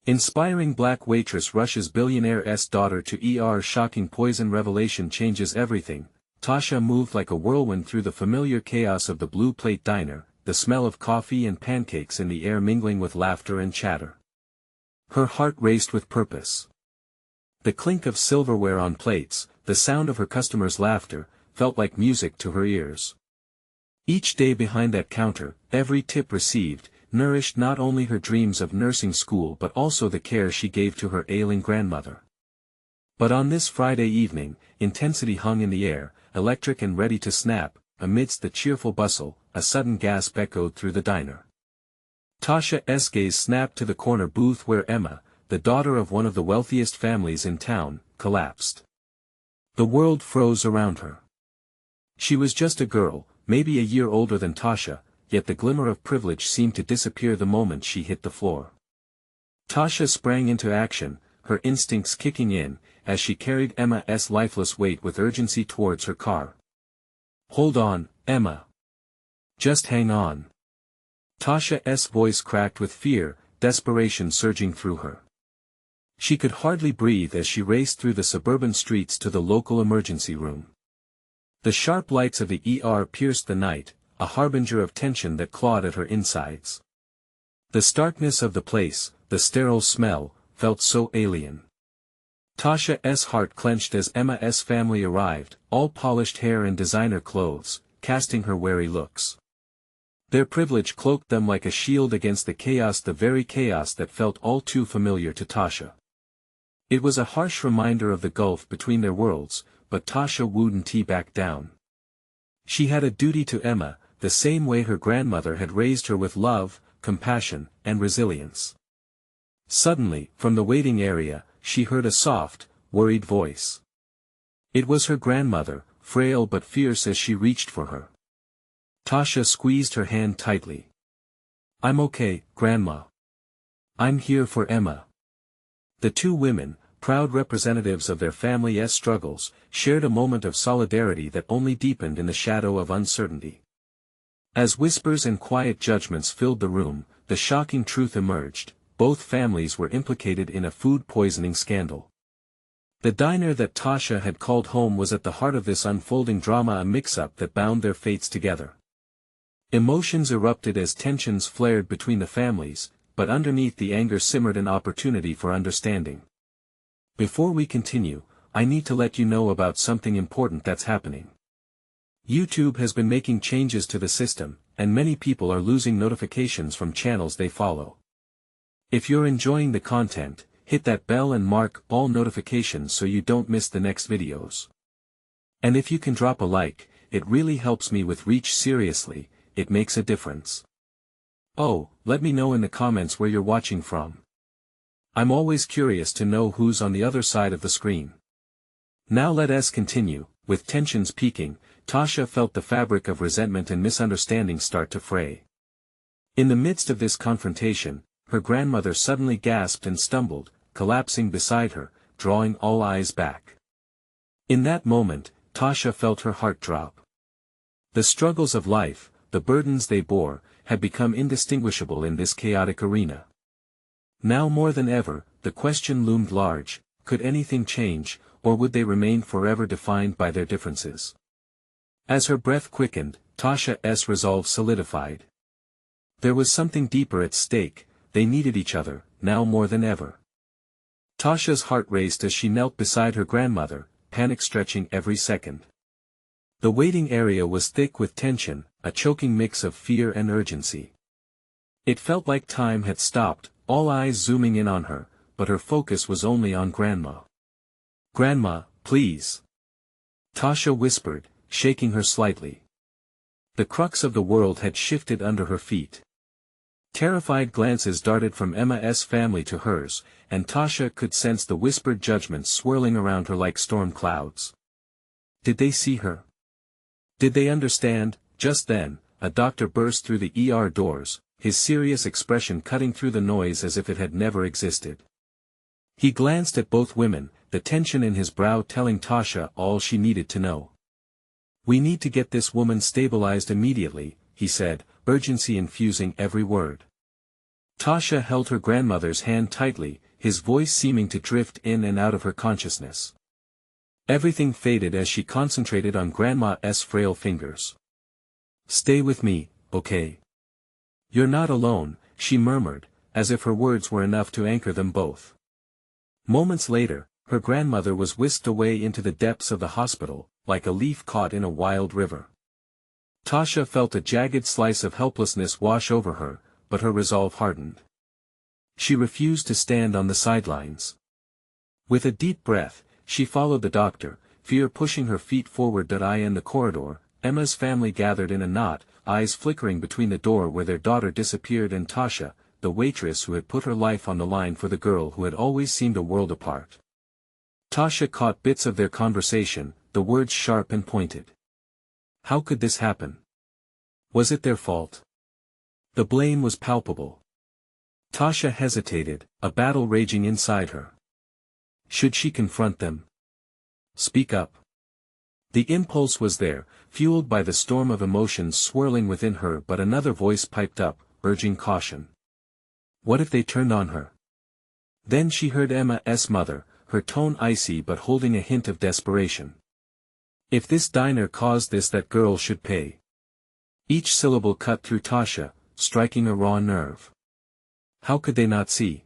Inspiring black waitress rushes billionaire's daughter to ER. Shocking poison revelation changes everything. Tasha moved like a whirlwind through the familiar chaos of the Blue Plate diner, the smell of coffee and pancakes in the air mingling with laughter and chatter. Her heart raced with purpose. The clink of silverware on plates, the sound of her customers' laughter, felt like music to her ears. Each day behind that counter, every tip received, nourished not only her dreams of nursing school but also the care she gave to her ailing grandmother. But on this Friday evening, intensity hung in the air, electric and ready to snap. Amidst the cheerful bustle, a sudden gasp echoed through the diner. Tasha's gaze snapped to the corner booth where Emma, the daughter of one of the wealthiest families in town, collapsed. The world froze around her. She was just a girl, maybe a year older than Tasha, yet the glimmer of privilege seemed to disappear the moment she hit the floor. Tasha sprang into action, her instincts kicking in, as she carried Emma's lifeless weight with urgency towards her car. "Hold on, Emma. Just hang on." Tasha's voice cracked with fear, desperation surging through her. She could hardly breathe as she raced through the suburban streets to the local emergency room. The sharp lights of the ER pierced the night, a harbinger of tension that clawed at her insides. The starkness of the place, the sterile smell, felt so alien. Tasha's heart clenched as Emma's family arrived, all polished hair and designer clothes, casting her wary looks. Their privilege cloaked them like a shield against the chaos, the very chaos that felt all too familiar to Tasha. It was a harsh reminder of the gulf between their worlds, but Tasha wouldn't back down. She had a duty to Emma, the same way her grandmother had raised her, with love, compassion, and resilience. Suddenly, from the waiting area, she heard a soft, worried voice. It was her grandmother, frail but fierce as she reached for her. Tasha squeezed her hand tightly. "I'm okay, Grandma. I'm here for Emma." The two women, proud representatives of their family's struggles, shared a moment of solidarity that only deepened in the shadow of uncertainty. As whispers and quiet judgments filled the room, the shocking truth emerged: both families were implicated in a food poisoning scandal. The diner that Tasha had called home was at the heart of this unfolding drama, a mix-up that bound their fates together. Emotions erupted as tensions flared between the families, but underneath the anger simmered an opportunity for understanding. Before we continue, I need to let you know about something important that's happening. YouTube has been making changes to the system, and many people are losing notifications from channels they follow. If you're enjoying the content, hit that bell and mark all notifications so you don't miss the next videos. And if you can drop a like, it really helps me with reach. Seriously, it makes a difference. Oh, let me know in the comments where you're watching from. I'm always curious to know who's on the other side of the screen. Now let us continue. With tensions peaking, Tasha felt the fabric of resentment and misunderstanding start to fray. In the midst of this confrontation, her grandmother suddenly gasped and stumbled, collapsing beside her, drawing all eyes back. In that moment, Tasha felt her heart drop. The struggles of life, the burdens they bore, had become indistinguishable in this chaotic arena. Now more than ever, the question loomed large: could anything change, or would they remain forever defined by their differences? As her breath quickened, Tasha's resolve solidified. There was something deeper at stake. They needed each other, now more than ever. Tasha's heart raced as she knelt beside her grandmother, panic stretching every second. The waiting area was thick with tension, a choking mix of fear and urgency. It felt like time had stopped, all eyes zooming in on her, but her focus was only on Grandma. "Grandma, please," Tasha whispered, shaking her slightly. The crux of the world had shifted under her feet. Terrified glances darted from Emma's family to hers, and Tasha could sense the whispered judgments swirling around her like storm clouds. Did they see her? Did they understand? Just then, a doctor burst through the ER doors, his serious expression cutting through the noise as if it had never existed. He glanced at both women, the tension in his brow telling Tasha all she needed to know. "We need to get this woman stabilized immediately," he said, urgency infusing every word. Tasha held her grandmother's hand tightly, his voice seeming to drift in and out of her consciousness. Everything faded as she concentrated on Grandma's frail fingers. "Stay with me, okay? You're not alone," she murmured, as if her words were enough to anchor them both. Moments later, her grandmother was whisked away into the depths of the hospital, like a leaf caught in a wild river. Tasha felt a jagged slice of helplessness wash over her, but her resolve hardened. She refused to stand on the sidelines. With a deep breath, she followed the doctor, fear pushing her feet forward. In the corridor, Emma's family gathered in a knot, eyes flickering between the door where their daughter disappeared and Tasha, the waitress who had put her life on the line for the girl who had always seemed a world apart. Tasha caught bits of their conversation, the words sharp and pointed. How could this happen? Was it their fault? The blame was palpable. Tasha hesitated, a battle raging inside her. Should she confront them? Speak up. The impulse was there, fueled by the storm of emotions swirling within her, but another voice piped up, urging caution. What if they turned on her? Then she heard Emma's mother, her tone icy but holding a hint of desperation. If this diner caused this, that girl should pay. Each syllable cut through Tasha, striking a raw nerve. How could they not see?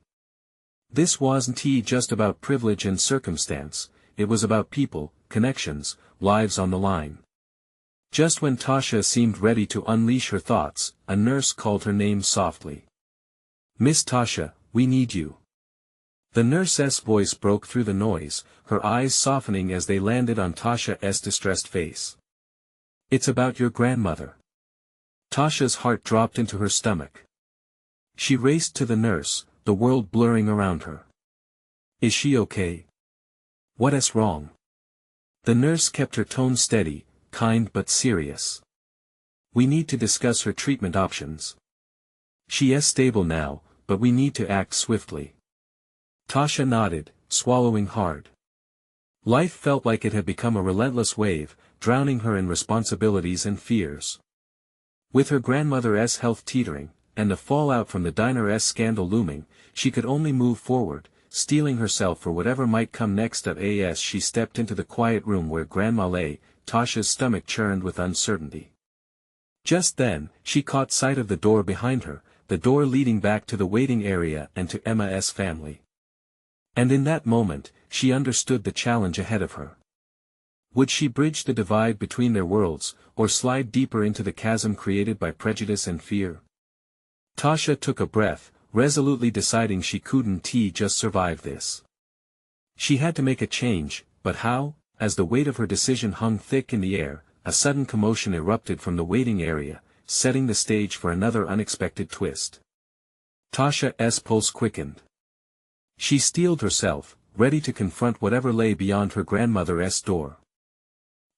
This wasn't just about privilege and circumstance, it was about people, connections, lives on the line. Just when Tasha seemed ready to unleash her thoughts, a nurse called her name softly. "Miss Tasha, we need you." The nurse's voice broke through the noise, her eyes softening as they landed on Tasha's distressed face. "It's about your grandmother." Tasha's heart dropped into her stomach. She raced to the nurse, the world blurring around her. "Is she okay? What's wrong?" The nurse kept her tone steady, kind but serious. "We need to discuss her treatment options. She is stable now, but we need to act swiftly." Tasha nodded, swallowing hard. Life felt like it had become a relentless wave, drowning her in responsibilities and fears. With her grandmother's health teetering, and the fallout from the diner's scandal looming, she could only move forward, steeling herself for whatever might come next. As she stepped into the quiet room where Grandma lay, Tasha's stomach churned with uncertainty. Just then, she caught sight of the door behind her, the door leading back to the waiting area and to Emma's family. And in that moment, she understood the challenge ahead of her. Would she bridge the divide between their worlds, or slide deeper into the chasm created by prejudice and fear? Tasha took a breath, resolutely deciding she couldn't just survive this. She had to make a change, but how? As the weight of her decision hung thick in the air, a sudden commotion erupted from the waiting area, setting the stage for another unexpected twist. Tasha's pulse quickened. She steeled herself, ready to confront whatever lay beyond her grandmother's door.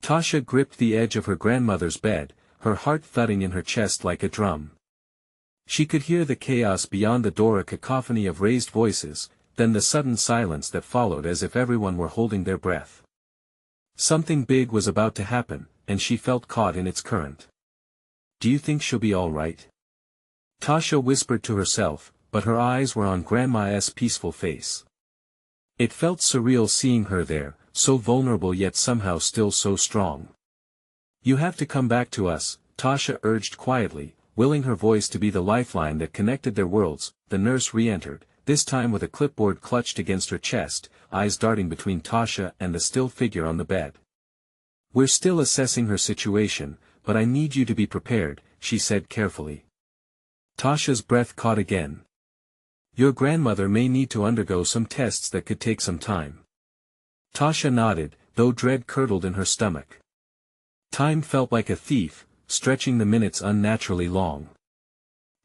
Tasha gripped the edge of her grandmother's bed, her heart thudding in her chest like a drum. She could hear the chaos beyond the door, a cacophony of raised voices, then the sudden silence that followed, as if everyone were holding their breath. Something big was about to happen, and she felt caught in its current. "Do you think she'll be all right?" Tasha whispered to herself, but her eyes were on Grandma's peaceful face. It felt surreal seeing her there, so vulnerable yet somehow still so strong. "You have to come back to us," Tasha urged quietly, willing her voice to be the lifeline that connected their worlds. The nurse re-entered, this time with a clipboard clutched against her chest, eyes darting between Tasha and the still figure on the bed. "We're still assessing her situation, but I need you to be prepared," she said carefully. Tasha's breath caught again. "Your grandmother may need to undergo some tests that could take some time." Tasha nodded, though dread curdled in her stomach. Time felt like a thief, stretching the minutes unnaturally long.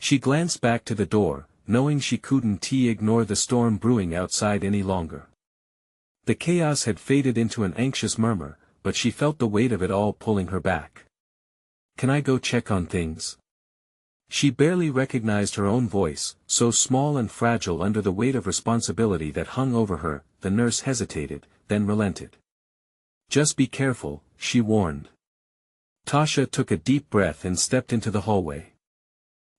She glanced back to the door, knowing she couldn't ignore the storm brewing outside any longer. The chaos had faded into an anxious murmur, but she felt the weight of it all pulling her back. "Can I go check on things?" She barely recognized her own voice, so small and fragile under the weight of responsibility that hung over her. The nurse hesitated, then relented. "Just be careful," she warned. Tasha took a deep breath and stepped into the hallway.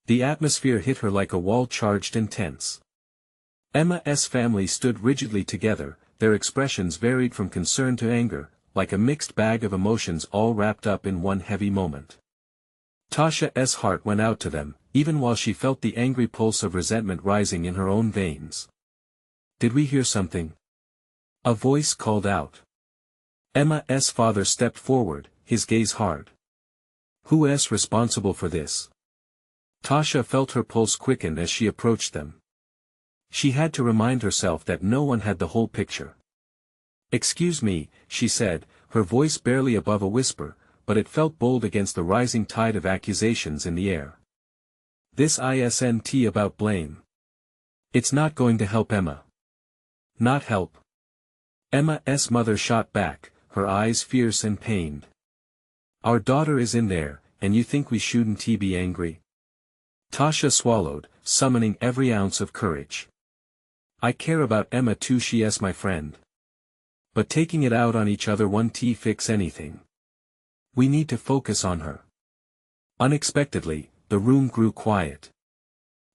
The atmosphere hit her like a wall, charged and tense. Emma's family stood rigidly together, their expressions varied from concern to anger, like a mixed bag of emotions all wrapped up in one heavy moment. Tasha's heart went out to them, even while she felt the angry pulse of resentment rising in her own veins. "Did we hear something?" a voice called out. Emma's father stepped forward, his gaze hard. "Who's responsible for this?" Tasha felt her pulse quicken as she approached them. She had to remind herself that no one had the whole picture. "Excuse me," she said, her voice barely above a whisper, but it felt bold against the rising tide of accusations in the air. "This isn't about blame. It's not going to help Emma." "Not help?" Emma's mother shot back, her eyes fierce and pained. "Our daughter is in there, and you think we shouldn't be angry?" Tasha swallowed, summoning every ounce of courage. "I care about Emma too, she's my friend. But taking it out on each other won't fix anything. We need to focus on her." Unexpectedly, the room grew quiet.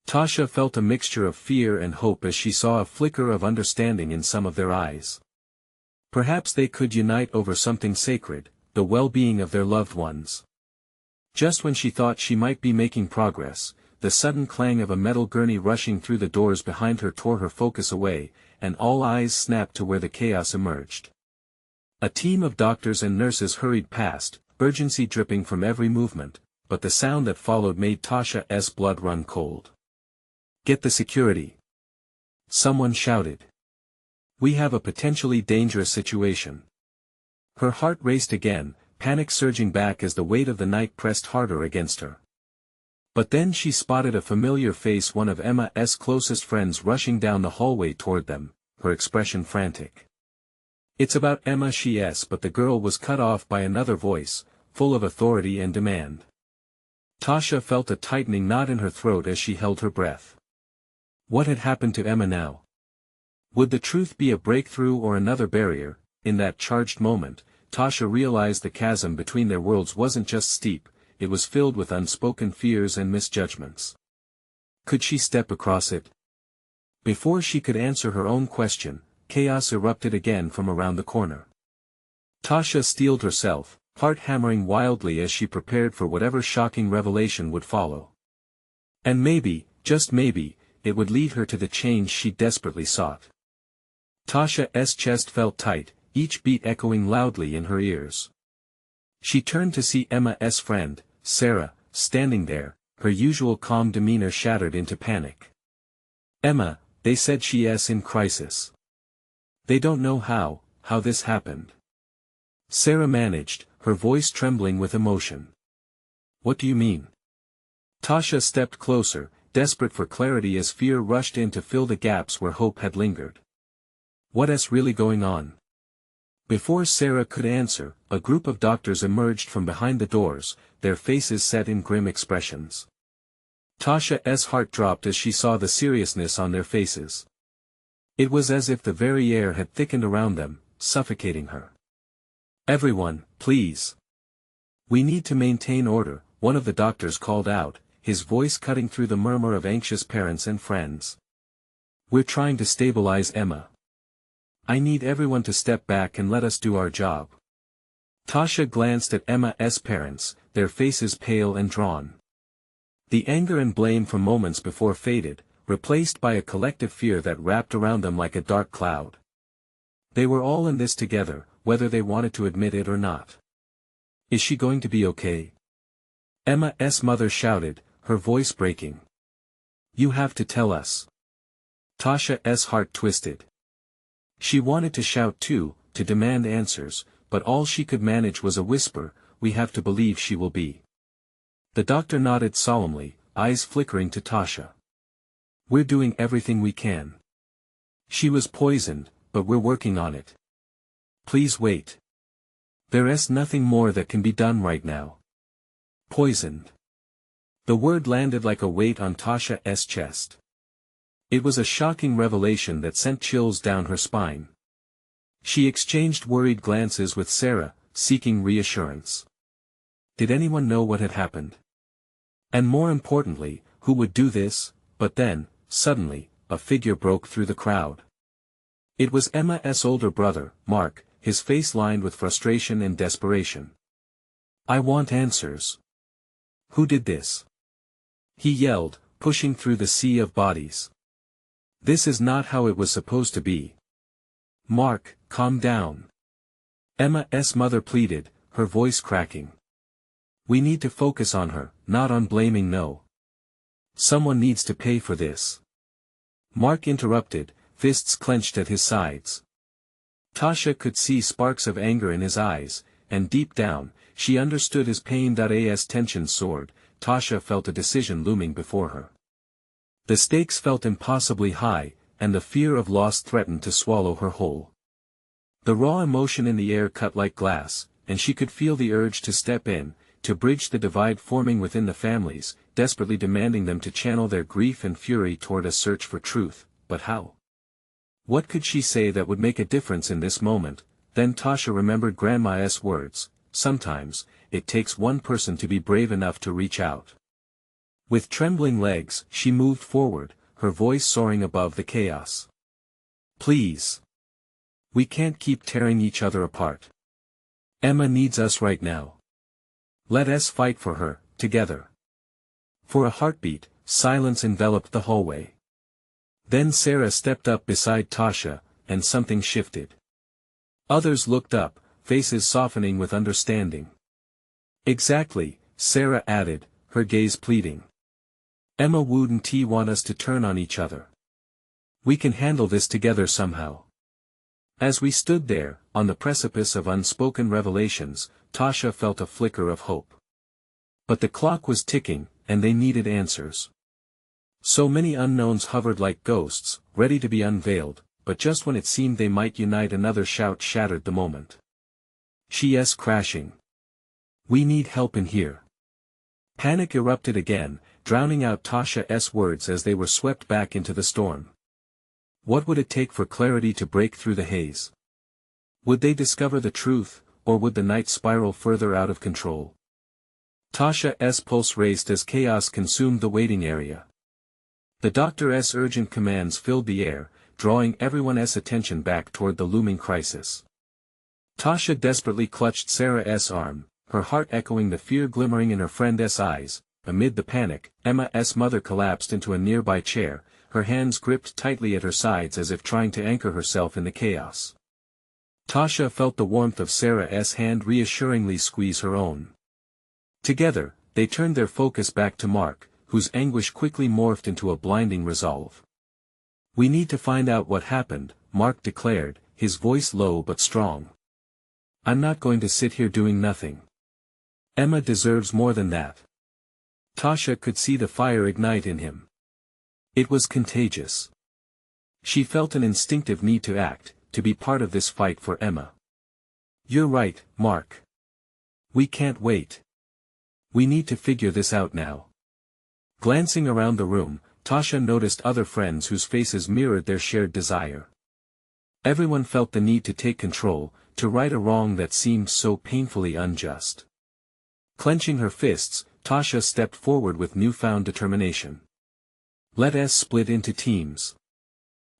Tasha felt a mixture of fear and hope as she saw a flicker of understanding in some of their eyes. Perhaps they could unite over something sacred, the well-being of their loved ones. Just when she thought she might be making progress, the sudden clang of a metal gurney rushing through the doors behind her tore her focus away, and all eyes snapped to where the chaos emerged. A team of doctors and nurses hurried past, urgency dripping from every movement, but the sound that followed made Tasha's blood run cold. "Get the security!" someone shouted. "We have a potentially dangerous situation." Her heart raced again, panic surging back as the weight of the night pressed harder against her. But then she spotted a familiar face, one of Emma's closest friends, rushing down the hallway toward them, her expression frantic. "It's about Emma, but the girl was cut off by another voice, full of authority and demand. Tasha felt a tightening knot in her throat as she held her breath. What had happened to Emma now? Would the truth be a breakthrough or another barrier? In that charged moment, Tasha realized the chasm between their worlds wasn't just steep, it was filled with unspoken fears and misjudgments. Could she step across it? Before she could answer her own question, chaos erupted again from around the corner. Tasha steeled herself, heart hammering wildly as she prepared for whatever shocking revelation would follow. And maybe, just maybe, it would lead her to the change she desperately sought. Tasha's chest felt tight, each beat echoing loudly in her ears. She turned to see Emma's friend, Sarah, standing there, her usual calm demeanor shattered into panic. "Emma, they said she's in crisis. They don't know how this happened." Sarah managed, her voice trembling with emotion. "What do you mean?" Tasha stepped closer, desperate for clarity as fear rushed in to fill the gaps where hope had lingered. "What's really going on?" Before Sarah could answer, a group of doctors emerged from behind the doors, their faces set in grim expressions. Tasha's heart dropped as she saw the seriousness on their faces. It was as if the very air had thickened around them, suffocating her. "Everyone, please. We need to maintain order," one of the doctors called out, his voice cutting through the murmur of anxious parents and friends. "We're trying to stabilize Emma. I need everyone to step back and let us do our job." Tasha glanced at Emma's parents, their faces pale and drawn. The anger and blame from moments before faded, replaced by a collective fear that wrapped around them like a dark cloud. They were all in this together, whether they wanted to admit it or not. "Is she going to be okay?" Emma's mother shouted, her voice breaking. "You have to tell us." Tasha's heart twisted. She wanted to shout too, to demand answers, but all she could manage was a whisper, "We have to believe she will be." The doctor nodded solemnly, eyes flickering to Tasha. "We're doing everything we can. She was poisoned, but we're working on it. Please wait. There's nothing more that can be done right now." Poisoned. The word landed like a weight on Tasha's chest. It was a shocking revelation that sent chills down her spine. She exchanged worried glances with Sarah, seeking reassurance. Did anyone know what had happened? And more importantly, Who would do this? But then, suddenly, a figure broke through the crowd. It was Emma's older brother, Mark, his face lined with frustration and desperation. "I want answers. Who did this?" he yelled, pushing through the sea of bodies. "This is not how it was supposed to be." "Mark, calm down." Emma's mother pleaded, her voice cracking. "We need to focus on her, not on blaming. No. Someone needs to pay for this." Mark interrupted, fists clenched at his sides. Tasha could see sparks of anger in his eyes, and deep down, she understood his pain. As tension soared, Tasha felt a decision looming before her. The stakes felt impossibly high, and the fear of loss threatened to swallow her whole. The raw emotion in the air cut like glass, and she could feel the urge to step in, to bridge the divide forming within the families, desperately demanding them to channel their grief and fury toward a search for truth. But how? What could she say that would make a difference in this moment? Then Tasha remembered Grandma's words, "Sometimes, it takes one person to be brave enough to reach out." With trembling legs, she moved forward, her voice soaring above the chaos. "Please. We can't keep tearing each other apart. Emma needs us right now. Let us fight for her, together." For a heartbeat, silence enveloped the hallway. Then Sarah stepped up beside Tasha, and something shifted. Others looked up, faces softening with understanding. "Exactly," Sarah added, her gaze pleading. "Emma wouldn't want us to turn on each other. We can handle this together somehow." As we stood there, on the precipice of unspoken revelations, Tasha felt a flicker of hope. But the clock was ticking, and they needed answers. So many unknowns hovered like ghosts, ready to be unveiled, but just when it seemed they might unite, another shout shattered the moment. "She's crashing. We need help in here." Panic erupted again, drowning out Tasha's words as they were swept back into the storm. What would it take for clarity to break through the haze? Would they discover the truth, or would the night spiral further out of control? Tasha's pulse raced as chaos consumed the waiting area. The doctor's urgent commands filled the air, drawing everyone's attention back toward the looming crisis. Tasha desperately clutched Sarah's arm, her heart echoing the fear glimmering in her friend's eyes. Amid the panic, Emma's mother collapsed into a nearby chair, her hands gripped tightly at her sides as if trying to anchor herself in the chaos. Tasha felt the warmth of Sarah's hand reassuringly squeeze her own. Together, they turned their focus back to Mark, whose anguish quickly morphed into a blinding resolve. "We need to find out what happened," Mark declared, his voice low but strong. "I'm not going to sit here doing nothing. Emma deserves more than that." Tasha could see the fire ignite in him. It was contagious. She felt an instinctive need to act, to be part of this fight for Emma. "You're right, Mark. We can't wait. We need to figure this out now." Glancing around the room, Tasha noticed other friends whose faces mirrored their shared desire. Everyone felt the need to take control, to right a wrong that seemed so painfully unjust. Clenching her fists, Tasha stepped forward with newfound determination. "Let us split into teams.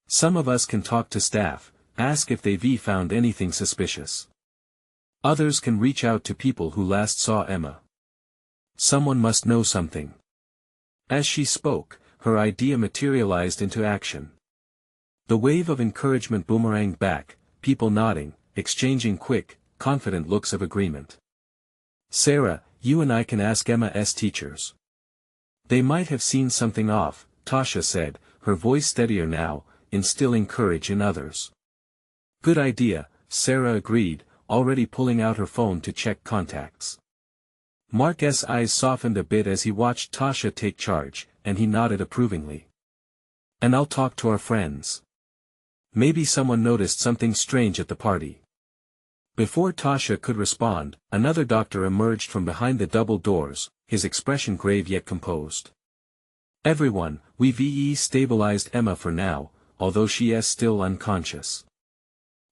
Some of us can talk to staff, ask if they've found anything suspicious. Others can reach out to people who last saw Emma. Someone must know something." As she spoke, her idea materialized into action. The wave of encouragement boomeranged back, people nodding, exchanging quick, confident looks of agreement. "Sarah, you and I can ask Emma's teachers. They might have seen something off," Tasha said, her voice steadier now, instilling courage in others. "Good idea," Sarah agreed, already pulling out her phone to check contacts. Mark's eyes softened a bit as he watched Tasha take charge, and he nodded approvingly. "And I'll talk to our friends. Maybe someone noticed something strange at the party." Before Tasha could respond, another doctor emerged from behind the double doors, his expression grave yet composed. "Everyone, we've stabilized Emma for now, although she is still unconscious.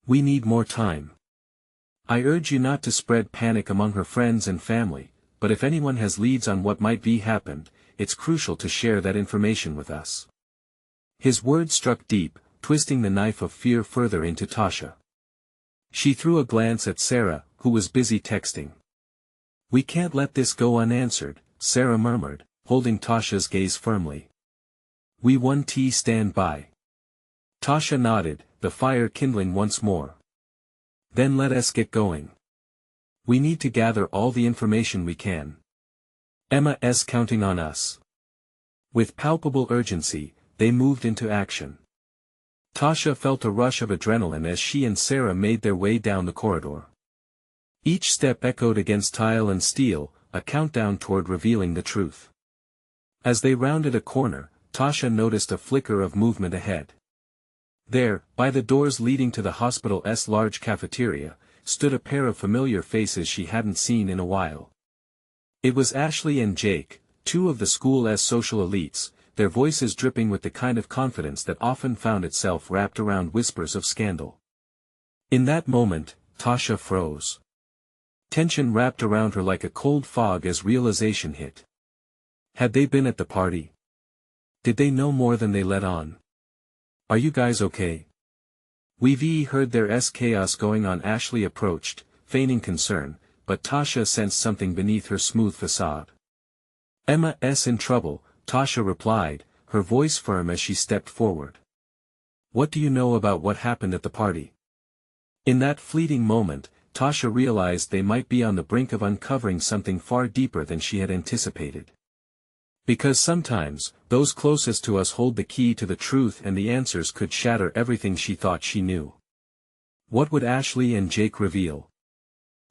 We need more time. I urge you not to spread panic among her friends and family, but if anyone has leads on what might be happened, it's crucial to share that information with us. His words struck deep, twisting the knife of fear further into Tasha. She threw a glance at Sarah, who was busy texting. "We can't let this go unanswered," Sarah murmured, holding Tasha's gaze firmly. "We 1T stand by." Tasha nodded, the fire kindling once more. "Then let us get going. We need to gather all the information we can. Emma's counting on us." With palpable urgency, they moved into action. Tasha felt a rush of adrenaline as she and Sarah made their way down the corridor. Each step echoed against tile and steel, a countdown toward revealing the truth. As they rounded a corner, Tasha noticed a flicker of movement ahead. There, by the doors leading to the hospital's large cafeteria, stood a pair of familiar faces she hadn't seen in a while. It was Ashley and Jake, two of the school's social elites, their voices dripping with the kind of confidence that often found itself wrapped around whispers of scandal. In that moment, Tasha froze. Tension wrapped around her like a cold fog as realization hit. Had they been at the party? Did they know more than they let on? "Are you guys okay?" We've heard there's chaos going on. Ashley approached, feigning concern, but Tasha sensed something beneath her smooth facade. "Emma's in trouble," Tasha replied, her voice firm as she stepped forward. "What do you know about what happened at the party?" In that fleeting moment, Tasha realized they might be on the brink of uncovering something far deeper than she had anticipated. Because sometimes, those closest to us hold the key to the truth, and the answers could shatter everything she thought she knew. What would Ashley and Jake reveal?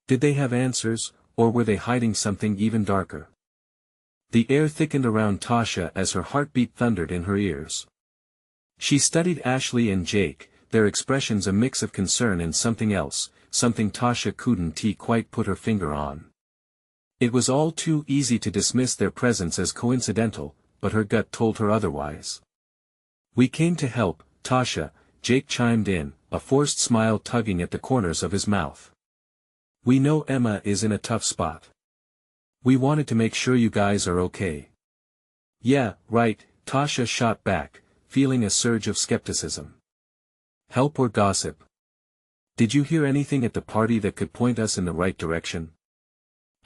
Did they have answers, or were they hiding something even darker? The air thickened around Tasha as her heartbeat thundered in her ears. She studied Ashley and Jake, their expressions a mix of concern and something else, something Tasha couldn't quite put her finger on. It was all too easy to dismiss their presence as coincidental, but her gut told her otherwise. "We came to help, Tasha," Jake chimed in, a forced smile tugging at the corners of his mouth. "We know Emma is in a tough spot. We wanted to make sure you guys are okay." "Yeah, right," Tasha shot back, feeling a surge of skepticism. "Help or gossip? Did you hear anything at the party that could point us in the right direction?"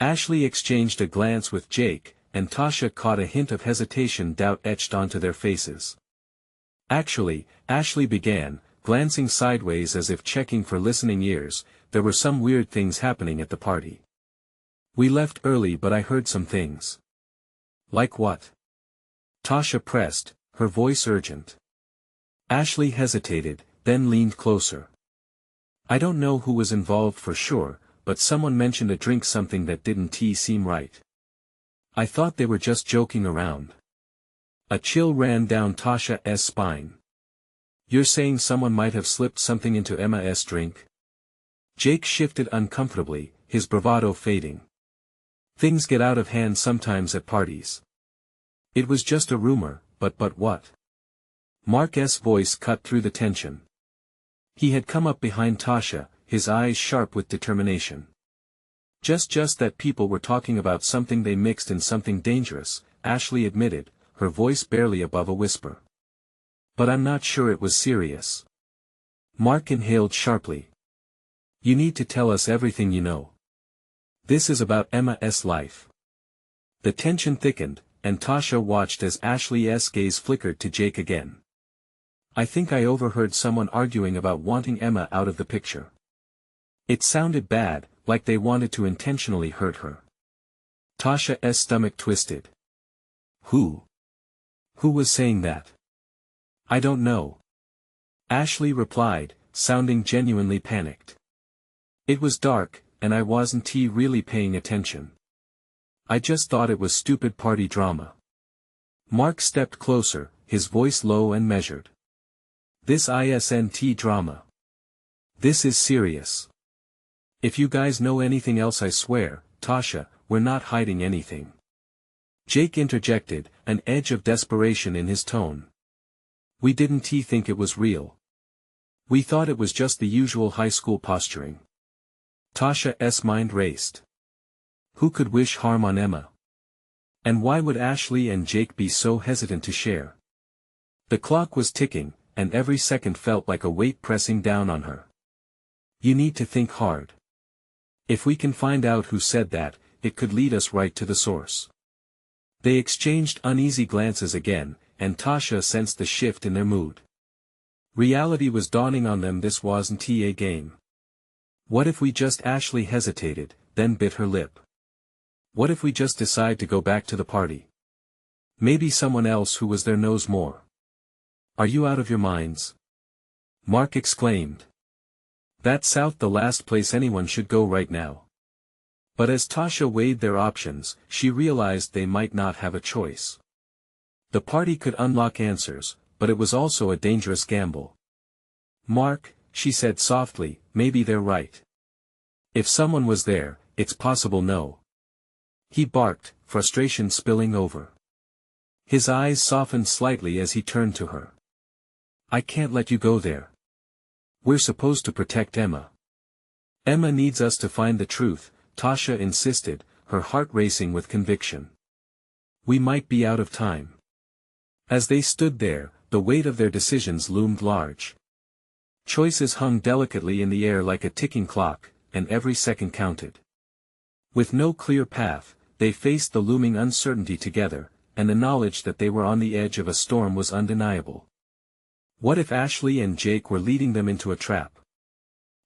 Ashley exchanged a glance with Jake, and Tasha caught a hint of hesitation, doubt etched onto their faces. "Actually," Ashley began, glancing sideways as if checking for listening ears, "there were some weird things happening at the party. We left early, but I heard some things." "Like what?" Tasha pressed, her voice urgent. Ashley hesitated, then leaned closer. "I don't know who was involved for sure, but someone mentioned a drink, something that didn't seem right. I thought they were just joking around." A chill ran down Tasha's spine. "You're saying someone might have slipped something into Emma's drink?" Jake shifted uncomfortably, his bravado fading. "Things get out of hand sometimes at parties." "It was just a rumor, but what?" Mark's voice cut through the tension. He had come up behind Tasha, his eyes sharp with determination. Just that people were talking about something they mixed in, something dangerous," Ashley admitted, her voice barely above a whisper. "But I'm not sure it was serious." Mark inhaled sharply. "You need to tell us everything you know. This is about Emma's life." The tension thickened, and Tasha watched as Ashley's gaze flickered to Jake again. "I think I overheard someone arguing about wanting Emma out of the picture. It sounded bad, like they wanted to intentionally hurt her." Tasha's stomach twisted. Who? Who was saying that?" "I don't know." Ashley replied, sounding genuinely panicked. "It was dark, and I wasn't really paying attention. I just thought it was stupid party drama." Mark stepped closer, his voice low and measured. "This isn't drama. This is serious. If you guys know anything else, I swear, Tasha, we're not hiding anything." Jake interjected, an edge of desperation in his tone. "We didn't think it was real. We thought it was just the usual high school posturing." Tasha's mind raced. Who could wish harm on Emma? And why would Ashley and Jake be so hesitant to share? The clock was ticking, and every second felt like a weight pressing down on her. You need to think hard. If we can find out who said that, it could lead us right to the source. They exchanged uneasy glances again, and Tasha sensed the shift in their mood. Reality was dawning on them. This wasn't a game. What if we just— Ashley hesitated, then bit her lip. What if we just decide to go back to the party? Maybe someone else who was there knows more. Are you out of your minds? Mark exclaimed. That's out the last place anyone should go right now. But as Tasha weighed their options, she realized they might not have a choice. The party could unlock answers, but it was also a dangerous gamble. Mark, she said softly, maybe they're right. If someone was there, it's possible. No. He barked, frustration spilling over. His eyes softened slightly as he turned to her. I can't let you go there. We're supposed to protect Emma. Emma needs us to find the truth, Tasha insisted, her heart racing with conviction. We might be out of time. As they stood there, the weight of their decisions loomed large. Choices hung delicately in the air like a ticking clock, and every second counted. With no clear path, they faced the looming uncertainty together, and the knowledge that they were on the edge of a storm was undeniable. What if Ashley and Jake were leading them into a trap?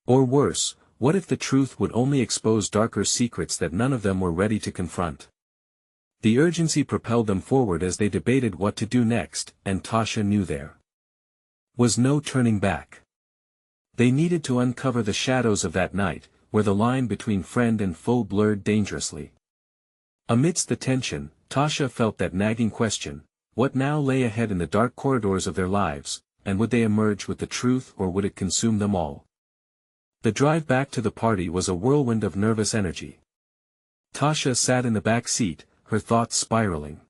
Or worse, what if the truth would only expose darker secrets that none of them were ready to confront? The urgency propelled them forward as they debated what to do next, and Tasha knew there was no turning back. They needed to uncover the shadows of that night, where the line between friend and foe blurred dangerously. Amidst the tension, Tasha felt that nagging question: what now lay ahead in the dark corridors of their lives, and would they emerge with the truth or would it consume them all? The drive back to the party was a whirlwind of nervous energy. Tasha sat in the back seat, her thoughts spiraling.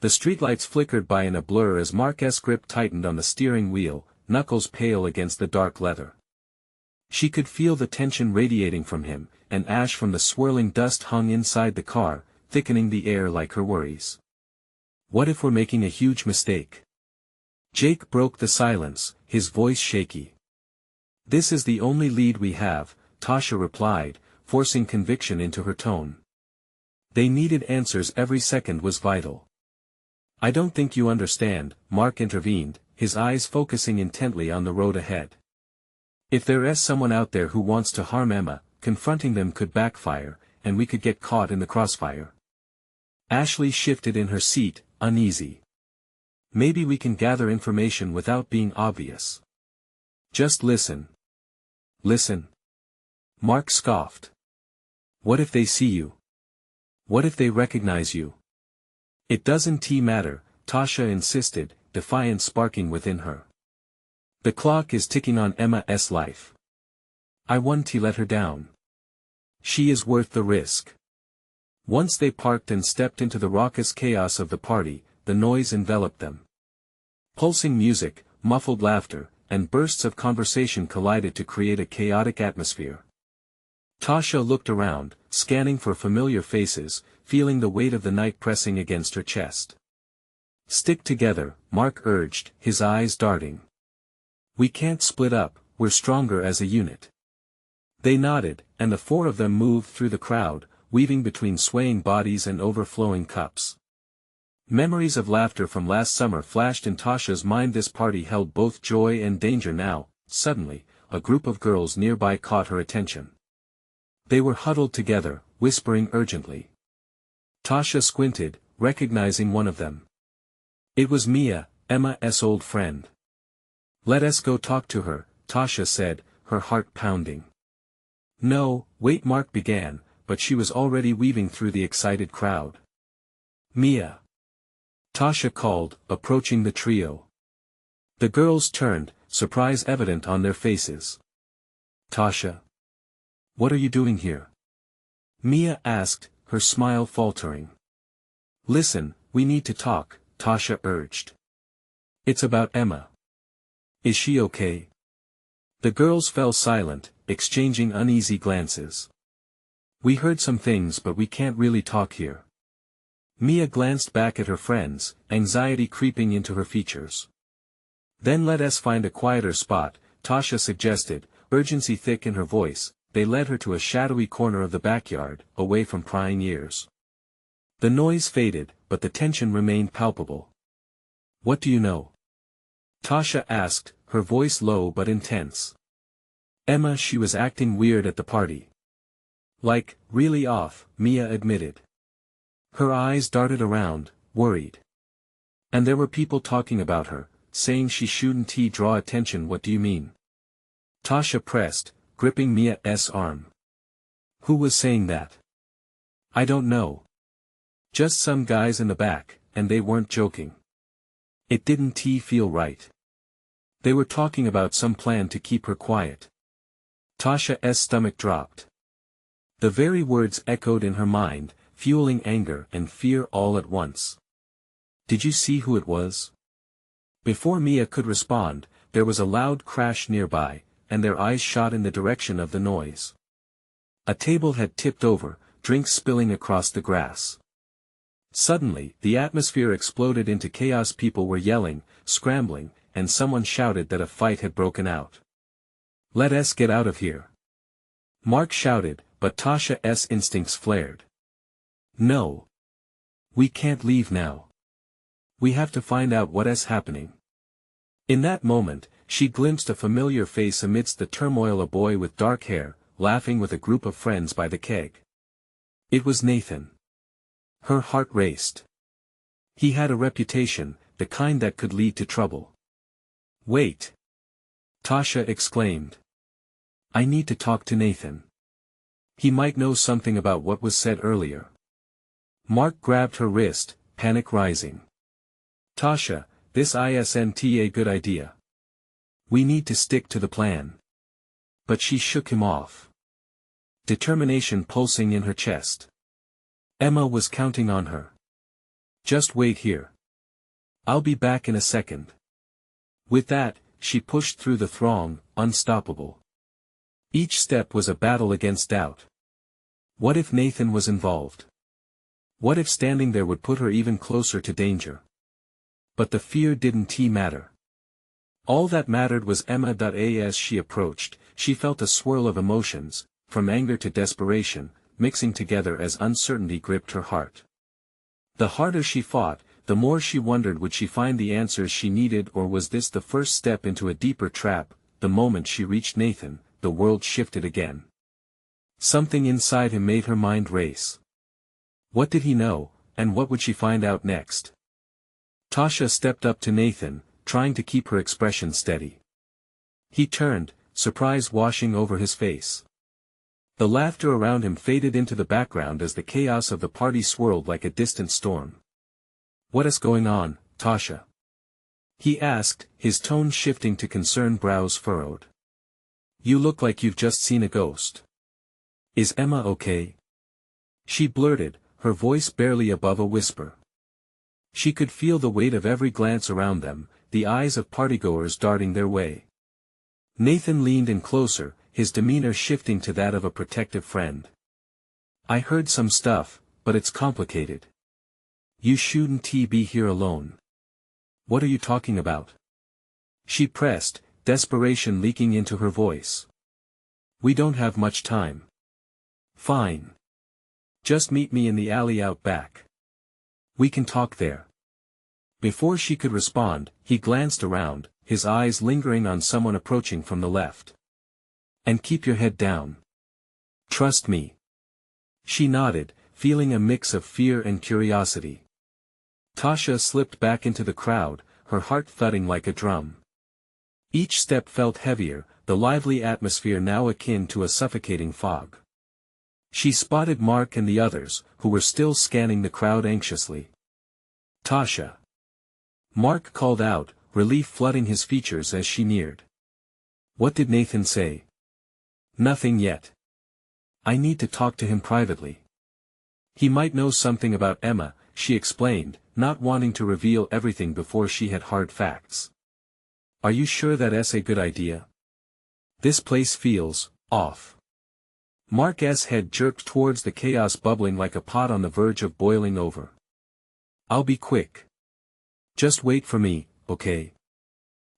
The streetlights flickered by in a blur as Mark's grip tightened on the steering wheel, knuckles pale against the dark leather. She could feel the tension radiating from him, and ash from the swirling dust hung inside the car, thickening the air like her worries. What if we're making a huge mistake? Jake broke the silence, his voice shaky. This is the only lead we have, Tasha replied, forcing conviction into her tone. They needed answers. Every second was vital. I don't think you understand, Mark intervened, his eyes focusing intently on the road ahead. If there is someone out there who wants to harm Emma, confronting them could backfire, and we could get caught in the crossfire. Ashley shifted in her seat, uneasy. Maybe we can gather information without being obvious. Just listen. Listen. Mark scoffed. What if they see you? What if they recognize you? It doesn't matter, Tasha insisted, defiance sparking within her. The clock is ticking on Emma's life. I won't let her down. She is worth the risk. Once they parked and stepped into the raucous chaos of the party, the noise enveloped them. Pulsing music, muffled laughter, and bursts of conversation collided to create a chaotic atmosphere. Tasha looked around, scanning for familiar faces, feeling the weight of the night pressing against her chest. Stick together, Mark urged, his eyes darting. We can't split up, we're stronger as a unit. They nodded, and the four of them moved through the crowd, weaving between swaying bodies and overflowing cups. Memories of laughter from last summer flashed in Tasha's mind. This party held both joy and danger now. Suddenly, a group of girls nearby caught her attention. They were huddled together, whispering urgently. Tasha squinted, recognizing one of them. It was Mia, Emma's old friend. Let us go talk to her, Tasha said, her heart pounding. No, wait, Mark began, but she was already weaving through the excited crowd. Mia. Tasha called, approaching the trio. The girls turned, surprise evident on their faces. Tasha. What are you doing here? Mia asked, her smile faltering. Listen, we need to talk, Tasha urged. It's about Emma. Is she okay? The girls fell silent, exchanging uneasy glances. We heard some things but we can't really talk here. Mia glanced back at her friends, anxiety creeping into her features. Then let us find a quieter spot, Tasha suggested, urgency thick in her voice. They led her to a shadowy corner of the backyard, away from prying ears. The noise faded, but the tension remained palpable. What do you know? Tasha asked, her voice low but intense. Emma, she was acting weird at the party. Like, really off, Mia admitted. Her eyes darted around, worried. And there were people talking about her, saying she shouldn't draw attention. What do you mean? Tasha pressed, gripping Mia's arm. Who was saying that? I don't know. Just some guys in the back, and they weren't joking. It didn't feel right. They were talking about some plan to keep her quiet. Tasha's stomach dropped. The very words echoed in her mind, fueling anger and fear all at once. Did you see who it was? Before Mia could respond, there was a loud crash nearby, and their eyes shot in the direction of the noise. A table had tipped over, drinks spilling across the grass. Suddenly, the atmosphere exploded into chaos. People were yelling, scrambling, and someone shouted that a fight had broken out. Let us get out of here. Mark shouted, but Tasha's instincts flared. No. We can't leave now. We have to find out what is happening. In that moment, she glimpsed a familiar face amidst the turmoil, a boy with dark hair, laughing with a group of friends by the keg. It was Nathan. Her heart raced. He had a reputation, the kind that could lead to trouble. Wait! Tasha exclaimed. I need to talk to Nathan. He might know something about what was said earlier. Mark grabbed her wrist, panic rising. Tasha, this isn't a good idea. We need to stick to the plan. But she shook him off. Determination pulsing in her chest. Emma was counting on her. Just wait here. I'll be back in a second. With that, she pushed through the throng, unstoppable. Each step was a battle against doubt. What if Nathan was involved? What if standing there would put her even closer to danger? But the fear didn't matter. All that mattered was Emma. As she approached, she felt a swirl of emotions, from anger to desperation, mixing together as uncertainty gripped her heart. The harder she fought, the more she wondered, would she find the answers she needed, or was this the first step into a deeper trap? The moment she reached Nathan, the world shifted again. Something inside him made her mind race. What did he know, and what would she find out next? Tasha stepped up to Nathan, trying to keep her expression steady. He turned, surprise washing over his face. The laughter around him faded into the background as the chaos of the party swirled like a distant storm. What is going on, Tasha? He asked, his tone shifting to concern, brows furrowed. You look like you've just seen a ghost. Is Emma okay? She blurted, her voice barely above a whisper. She could feel the weight of every glance around them, the eyes of partygoers darting their way. Nathan leaned in closer, his demeanor shifting to that of a protective friend. I heard some stuff, but it's complicated. You shouldn't be here alone. What are you talking about? She pressed, desperation leaking into her voice. We don't have much time. Fine. Just meet me in the alley out back. We can talk there. Before she could respond, he glanced around, his eyes lingering on someone approaching from the left. And keep your head down. Trust me. She nodded, feeling a mix of fear and curiosity. Tasha slipped back into the crowd, her heart thudding like a drum. Each step felt heavier, the lively atmosphere now akin to a suffocating fog. She spotted Mark and the others, who were still scanning the crowd anxiously. Tasha. Mark called out, relief flooding his features as she neared. What did Nathan say? Nothing yet. I need to talk to him privately. He might know something about Emma, she explained, not wanting to reveal everything before she had hard facts. Are you sure that's a good idea? This place feels off. Mark's head jerked towards the chaos bubbling like a pot on the verge of boiling over. I'll be quick. Just wait for me, okay?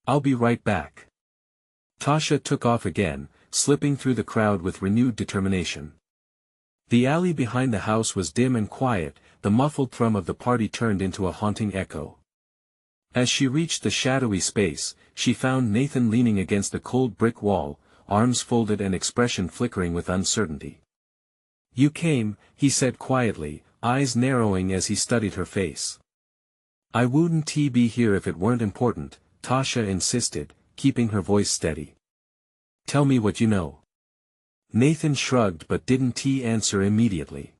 I'll be right back. Tasha took off again, slipping through the crowd with renewed determination. The alley behind the house was dim and quiet, the muffled thrum of the party turned into a haunting echo. As she reached the shadowy space, she found Nathan leaning against the cold brick wall, arms folded and expression flickering with uncertainty. "You came," he said quietly, eyes narrowing as he studied her face. "I wouldn't be here if it weren't important," Tasha insisted, keeping her voice steady. "Tell me what you know." Nathan shrugged but didn't answer immediately.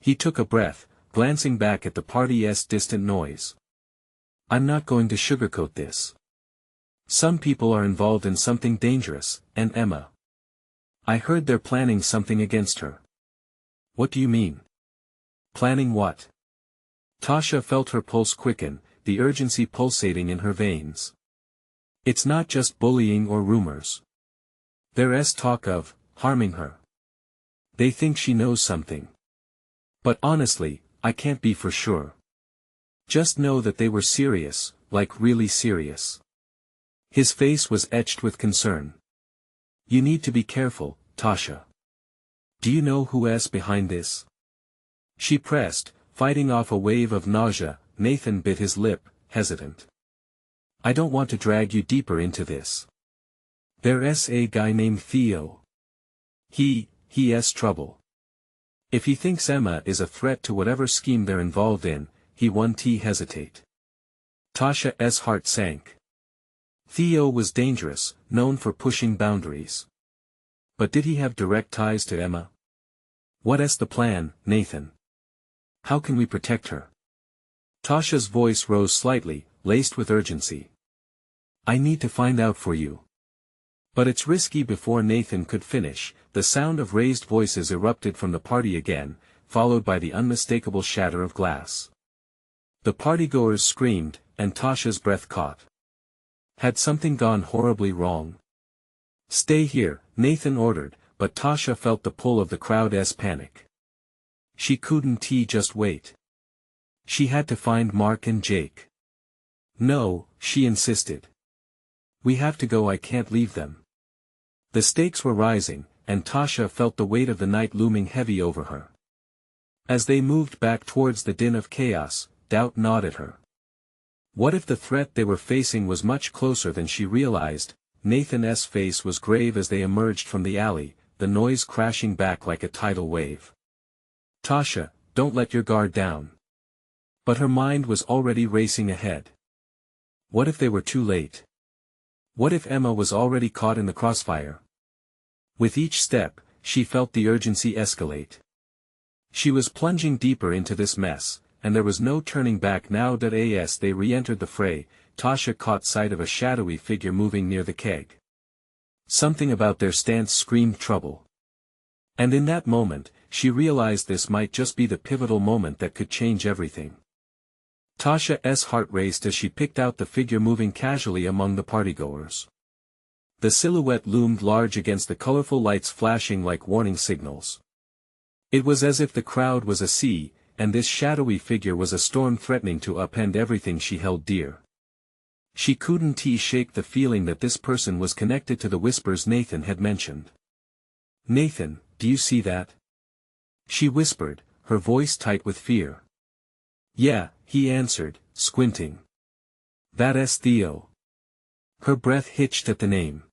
He took a breath, glancing back at the party's distant noise. "I'm not going to sugarcoat this. Some people are involved in something dangerous, and Emma. I heard they're planning something against her." "What do you mean?" "Planning what?" Tasha felt her pulse quicken, the urgency pulsating in her veins. "It's not just bullying or rumors. There's talk of harming her. They think she knows something. But honestly, I can't be for sure. Just know that they were serious, like really serious." His face was etched with concern. "You need to be careful, Tasha. Do you know who's behind this?" She pressed, fighting off a wave of nausea. Nathan bit his lip, hesitant. "I don't want to drag you deeper into this. There's a guy named Theo. He's trouble. If he thinks Emma is a threat to whatever scheme they're involved in, he won't hesitate." Tasha's heart sank. Theo was dangerous, known for pushing boundaries. But did he have direct ties to Emma? "What's the plan, Nathan? How can we protect her?" Tasha's voice rose slightly, laced with urgency. "I need to find out for you." But it's risky. Before Nathan could finish, the sound of raised voices erupted from the party again, followed by the unmistakable shatter of glass. The partygoers screamed, and Tasha's breath caught. Had something gone horribly wrong? "Stay here," Nathan ordered, but Tasha felt the pull of the crowd's panic. She couldn't just wait. She had to find Mark and Jake. "No," she insisted. "We have to go. I can't leave them." The stakes were rising, and Tasha felt the weight of the night looming heavy over her. As they moved back towards the din of chaos, doubt gnawed at her. What if the threat they were facing was much closer than she realized? Nathan's face was grave as they emerged from the alley, the noise crashing back like a tidal wave. "Tasha, don't let your guard down." But her mind was already racing ahead. What if they were too late? What if Emma was already caught in the crossfire? With each step, she felt the urgency escalate. She was plunging deeper into this mess, and there was no turning back now that as they re-entered the fray, Tasha caught sight of a shadowy figure moving near the keg. Something about their stance screamed trouble. And in that moment, she realized this might just be the pivotal moment that could change everything. Tasha's heart raced as she picked out the figure moving casually among the partygoers. The silhouette loomed large against the colorful lights flashing like warning signals. It was as if the crowd was a sea, and this shadowy figure was a storm threatening to upend everything she held dear. She couldn't shake the feeling that this person was connected to the whispers Nathan had mentioned. "Nathan, do you see that?" she whispered, her voice tight with fear. "Yeah," he answered, squinting. "That's Theo." Her breath hitched at the name.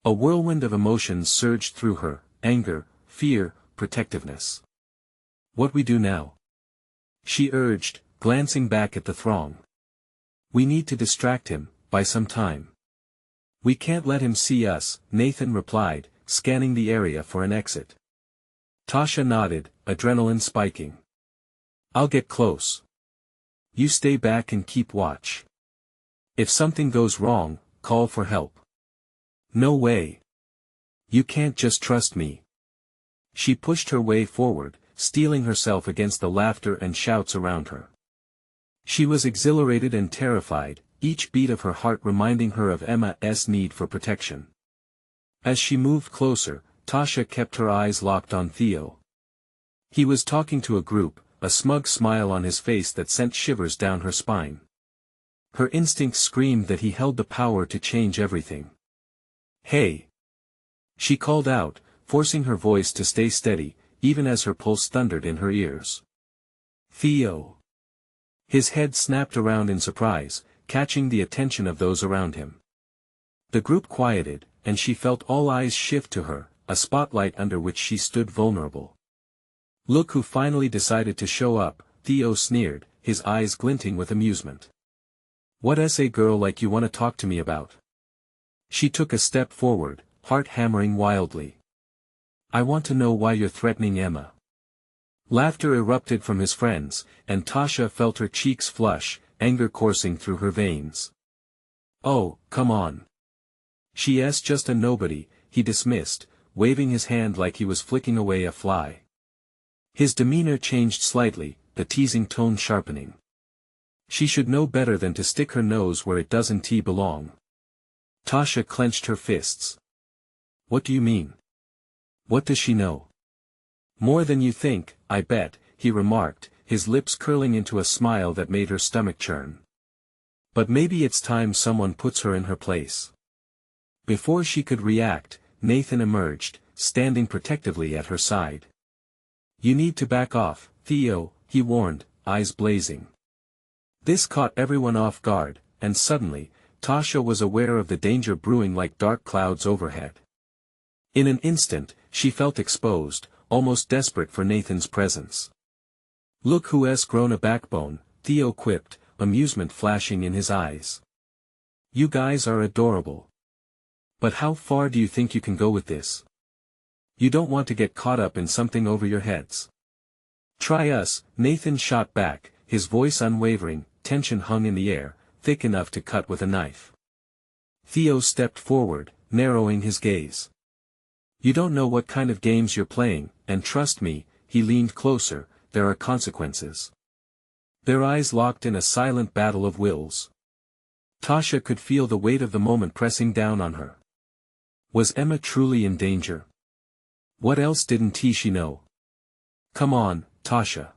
A whirlwind of emotions surged through her: anger, fear, protectiveness. "What we do now?" she urged, glancing back at the throng. "We need to distract him, buy some time. We can't let him see us," Nathan replied, scanning the area for an exit. Tasha nodded, adrenaline spiking. "I'll get close. You stay back and keep watch. If something goes wrong, call for help." "No way. You can't just trust me." She pushed her way forward, steeling herself against the laughter and shouts around her. She was exhilarated and terrified, each beat of her heart reminding her of Emma's need for protection. As she moved closer, Tasha kept her eyes locked on Theo. He was talking to a group, a smug smile on his face that sent shivers down her spine. Her instincts screamed that he held the power to change everything. "Hey!" she called out, forcing her voice to stay steady, even as her pulse thundered in her ears. "Theo!" His head snapped around in surprise, catching the attention of those around him. The group quieted, and she felt all eyes shift to her, a spotlight under which she stood vulnerable. "Look who finally decided to show up," Theo sneered, his eyes glinting with amusement. "What a girl like you want to talk to me about?" She took a step forward, heart hammering wildly. "I want to know why you're threatening Emma." Laughter erupted from his friends, and Tasha felt her cheeks flush, anger coursing through her veins. "Oh, come on. She's just a nobody," he dismissed, waving his hand like he was flicking away a fly. His demeanor changed slightly, the teasing tone sharpening. "She should know better than to stick her nose where it doesn't belong." Tasha clenched her fists. "What do you mean? What does she know?" "More than you think, I bet," he remarked, his lips curling into a smile that made her stomach churn. "But maybe it's time someone puts her in her place." Before she could react, Nathan emerged, standing protectively at her side. "You need to back off, Theo," he warned, eyes blazing. This caught everyone off guard, and suddenly, Tasha was aware of the danger brewing like dark clouds overhead. In an instant, she felt exposed, almost desperate for Nathan's presence. "Look who's grown a backbone," Theo quipped, amusement flashing in his eyes. "You guys are adorable. But how far do you think you can go with this? You don't want to get caught up in something over your heads." "Try us," Nathan shot back, his voice unwavering, tension hung in the air, thick enough to cut with a knife. Theo stepped forward, narrowing his gaze. "You don't know what kind of games you're playing, and trust me," he leaned closer, "there are consequences." Their eyes locked in a silent battle of wills. Tasha could feel the weight of the moment pressing down on her. Was Emma truly in danger? What else didn't she know? "Come on, Tasha.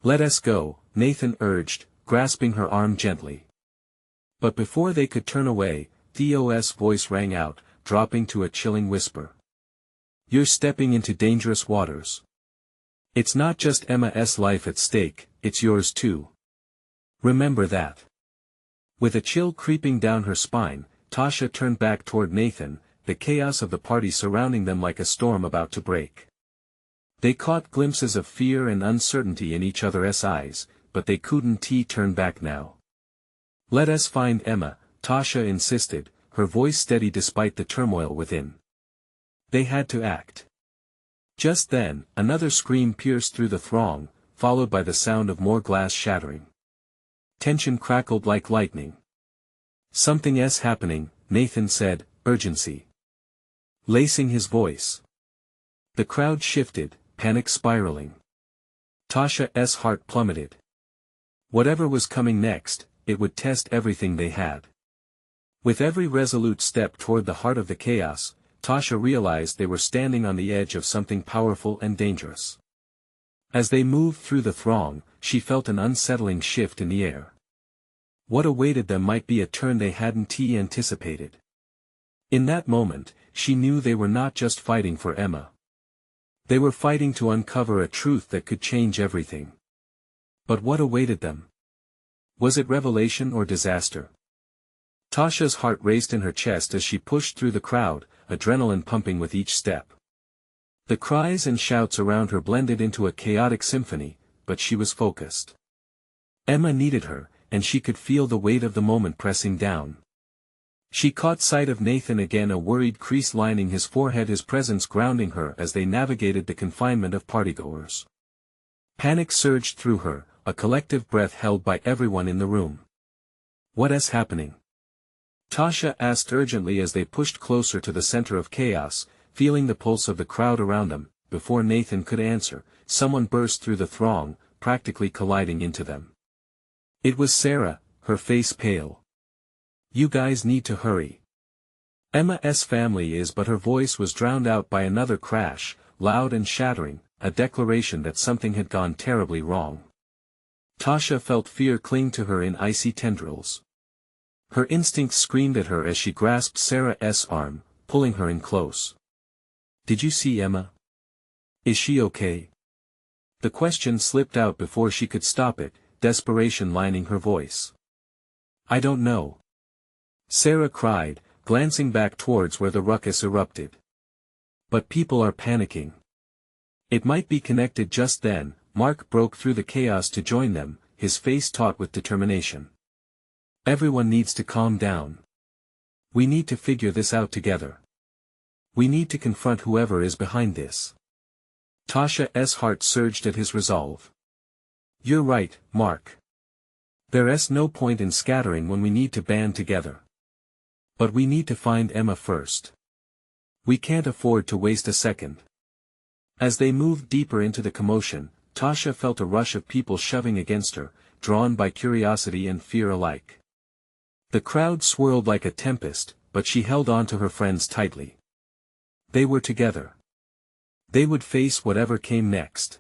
Let us go," Nathan urged, grasping her arm gently. But before they could turn away, Theo's voice rang out, dropping to a chilling whisper. "You're stepping into dangerous waters. It's not just Emma's life at stake, it's yours too. Remember that." With a chill creeping down her spine, Tasha turned back toward Nathan, the chaos of the party surrounding them like a storm about to break. They caught glimpses of fear and uncertainty in each other's eyes, but they couldn't turn back now. "Let us find Emma," Tasha insisted, her voice steady despite the turmoil within. They had to act. Just then, another scream pierced through the throng, followed by the sound of more glass shattering. Tension crackled like lightning. "Something's happening," Nathan said, urgency lacing his voice. The crowd shifted, panic spiraling. Tasha's heart plummeted. Whatever was coming next, it would test everything they had. With every resolute step toward the heart of the chaos, Tasha realized they were standing on the edge of something powerful and dangerous. As they moved through the throng, she felt an unsettling shift in the air. What awaited them might be a turn they hadn't anticipated. In that moment, she knew they were not just fighting for Emma. They were fighting to uncover a truth that could change everything. But what awaited them? Was it revelation or disaster? Tasha's heart raced in her chest as she pushed through the crowd, adrenaline pumping with each step. The cries and shouts around her blended into a chaotic symphony, but she was focused. Emma needed her, and she could feel the weight of the moment pressing down. She caught sight of Nathan again, a worried crease lining his forehead, his presence grounding her as they navigated the confinement of partygoers. Panic surged through her, a collective breath held by everyone in the room. "What's happening?" Tasha asked urgently as they pushed closer to the center of chaos, feeling the pulse of the crowd around them. Before Nathan could answer, someone burst through the throng, practically colliding into them. It was Sarah, her face pale. "You guys need to hurry. Emma's family is," but her voice was drowned out by another crash, loud and shattering, a declaration that something had gone terribly wrong. Tasha felt fear cling to her in icy tendrils. Her instincts screamed at her as she grasped Sarah's arm, pulling her in close. "Did you see Emma? Is she okay?" The question slipped out before she could stop it, desperation lining her voice. "I don't know," Sarah cried, glancing back towards where the ruckus erupted. "But people are panicking." It might be connected. Just then, Mark broke through the chaos to join them, his face taut with determination. "Everyone needs to calm down. We need to figure this out together. We need to confront whoever is behind this." Tasha's heart surged at his resolve. "You're right, Mark. There's no point in scattering when we need to band together. But we need to find Emma first. We can't afford to waste a second." As they moved deeper into the commotion, Tasha felt a rush of people shoving against her, drawn by curiosity and fear alike. The crowd swirled like a tempest, but she held on to her friends tightly. They were together. They would face whatever came next.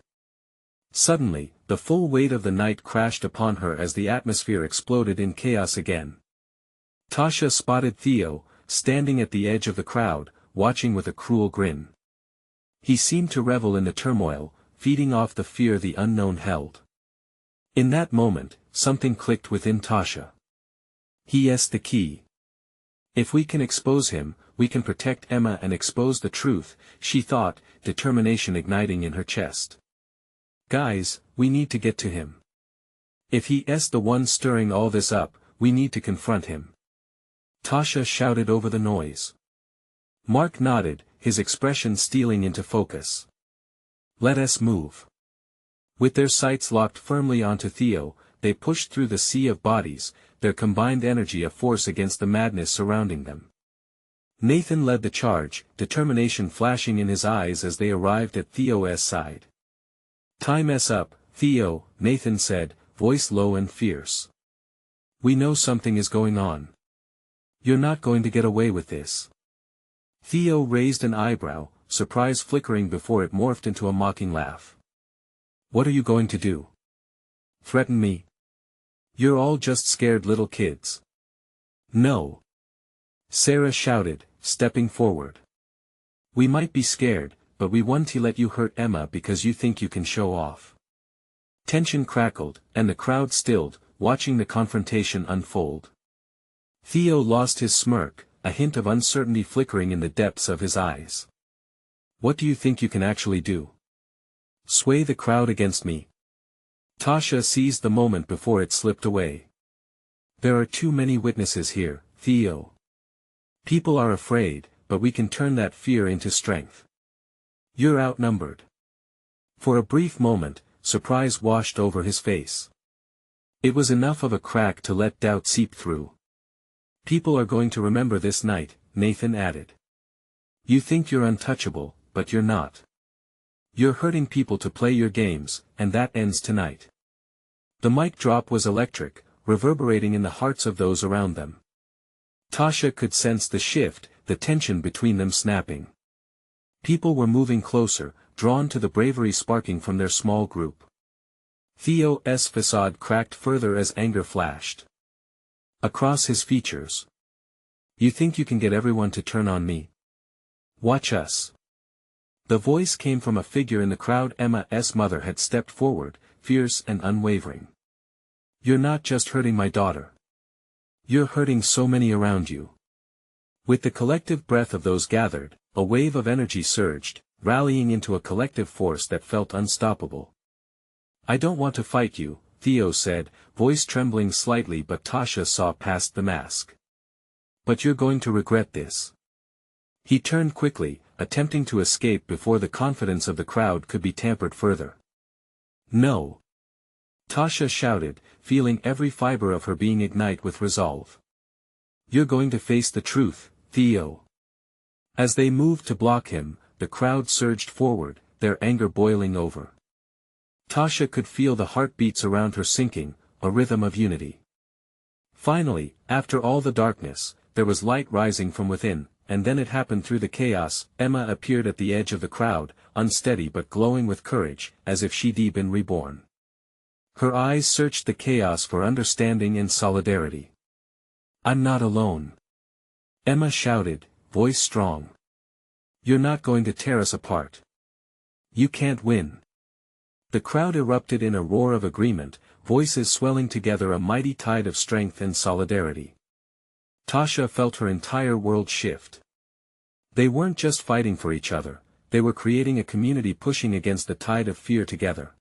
Suddenly, the full weight of the night crashed upon her as the atmosphere exploded in chaos again. Tasha spotted Theo, standing at the edge of the crowd, watching with a cruel grin. He seemed to revel in the turmoil, feeding off the fear the unknown held. In that moment, something clicked within Tasha. He's the key. If we can expose him, we can protect Emma and expose the truth, she thought, determination igniting in her chest. "Guys, we need to get to him. If he's the one stirring all this up, we need to confront him." Tasha shouted over the noise. Mark nodded, his expression stealing into focus. "Let us move." With their sights locked firmly onto Theo, they pushed through the sea of bodies, their combined energy a force against the madness surrounding them. Nathan led the charge, determination flashing in his eyes as they arrived at Theo's side. "Time's up, Theo," Nathan said, voice low and fierce. "We know something is going on. You're not going to get away with this." Theo raised an eyebrow, surprise flickering before it morphed into a mocking laugh. "What are you going to do? Threaten me? You're all just scared little kids." "No," Sarah shouted, stepping forward. "We might be scared, but we won't let you hurt Emma because you think you can show off." Tension crackled, and the crowd stilled, watching the confrontation unfold. Theo lost his smirk, a hint of uncertainty flickering in the depths of his eyes. "What do you think you can actually do? Sway the crowd against me?" Tasha seized the moment before it slipped away. "There are too many witnesses here, Theo. People are afraid, but we can turn that fear into strength. You're outnumbered." For a brief moment, surprise washed over his face. It was enough of a crack to let doubt seep through. "People are going to remember this night," Nathan added. "You think you're untouchable, but you're not. You're hurting people to play your games, and that ends tonight." The mic drop was electric, reverberating in the hearts of those around them. Tasha could sense the shift, the tension between them snapping. People were moving closer, drawn to the bravery sparking from their small group. Theo's facade cracked further as anger flashed across his features. "You think you can get everyone to turn on me? Watch us." The voice came from a figure in the crowd. Emma's mother had stepped forward, fierce and unwavering. "You're not just hurting my daughter. You're hurting so many around you." With the collective breath of those gathered, a wave of energy surged, rallying into a collective force that felt unstoppable. "I don't want to fight you," Theo said, voice trembling slightly, but Tasha saw past the mask. "But you're going to regret this." He turned quickly, attempting to escape before the confidence of the crowd could be tampered further. "No!" Tasha shouted, feeling every fiber of her being ignite with resolve. "You're going to face the truth, Theo." As they moved to block him, the crowd surged forward, their anger boiling over. Tasha could feel the heartbeats around her sinking, a rhythm of unity. Finally, after all the darkness, there was light rising from within, and then it happened through the chaos. Emma appeared at the edge of the crowd, unsteady but glowing with courage, as if she'd been reborn. Her eyes searched the chaos for understanding and solidarity. "I'm not alone," Emma shouted, voice strong. "You're not going to tear us apart. You can't win." The crowd erupted in a roar of agreement, voices swelling together, a mighty tide of strength and solidarity. Tasha felt her entire world shift. They weren't just fighting for each other, they were creating a community pushing against the tide of fear together.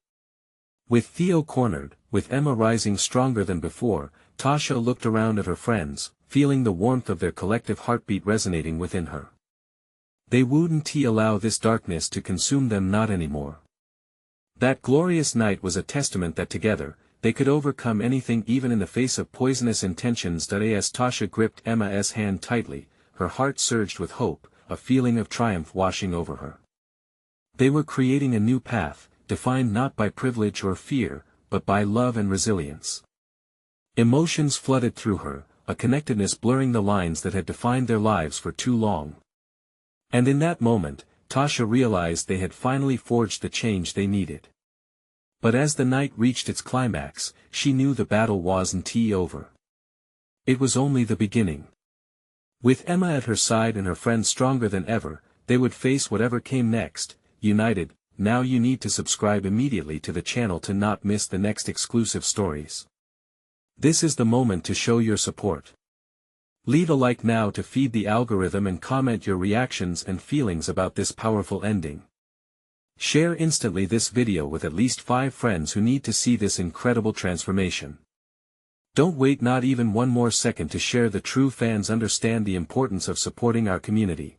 With Theo cornered, with Emma rising stronger than before, Tasha looked around at her friends, feeling the warmth of their collective heartbeat resonating within her. They wouldn't allow this darkness to consume them, not anymore. That glorious night was a testament that together, they could overcome anything, even in the face of poisonous intentions. As Tasha gripped Emma's hand tightly, her heart surged with hope, a feeling of triumph washing over her. They were creating a new path, defined not by privilege or fear, but by love and resilience. Emotions flooded through her, a connectedness blurring the lines that had defined their lives for too long. And in that moment, Tasha realized they had finally forged the change they needed. But as the night reached its climax, she knew the battle wasn't over. It was only the beginning. With Emma at her side and her friends stronger than ever, they would face whatever came next, united. Now you need to subscribe immediately to the channel to not miss the next exclusive stories. This is the moment to show your support. Leave a like now to feed the algorithm and comment your reactions and feelings about this powerful ending. Share instantly this video with at least 5 friends who need to see this incredible transformation. Don't wait not even one more second to share. The true fans understand the importance of supporting our community.